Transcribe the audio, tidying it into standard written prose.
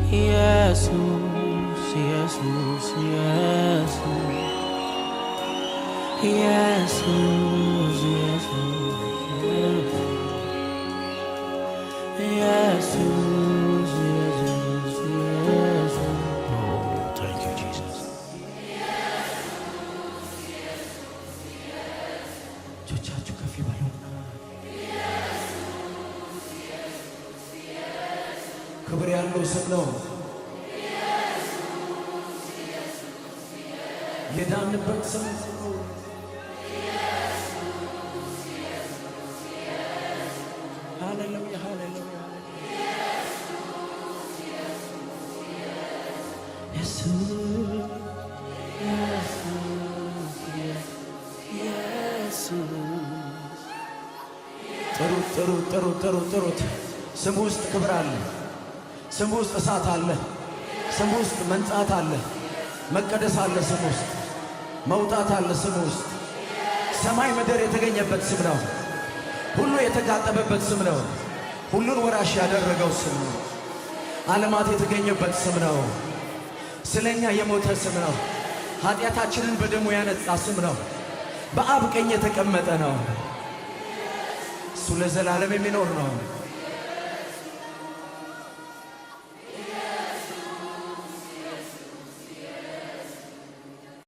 Jesus, Jesus, Jesus, Jesus, Jesus, Jesus, Jesus. Oh, thank you, Jesus. እጆቻችሁ ከፍ ይበሉና ክብር ያለው ስም ነው። የዳንበት ስም ነው። ሃሌሉያ ሃሌሉያ ኢየሱስ ጥሩት። ስም ውስጥ ክብር አለ። ስም ውስጥ እሳት አለ። ስም ውስጥ መንጻት አለ። መቀደስ አለ። ስም ውስጥ መውጣት አለ። ስም ውስጥ ሰማይ ምድር የተገኘበት ስም ነው። ሁሉ የተጋጠመበት ስም ነው። ሁሉን ወራሽ ያደረገው ስም ነው። ዓለማት የተገኘበት ስም ነው። ስለኛ የሞተ ስም ነው። ኃጢአታችንን በደሙ ያነጻ ስም ነው። በአብ ቀኝ የተቀመጠ ነው። እሱ ለዘላለም የሚኖር ነው።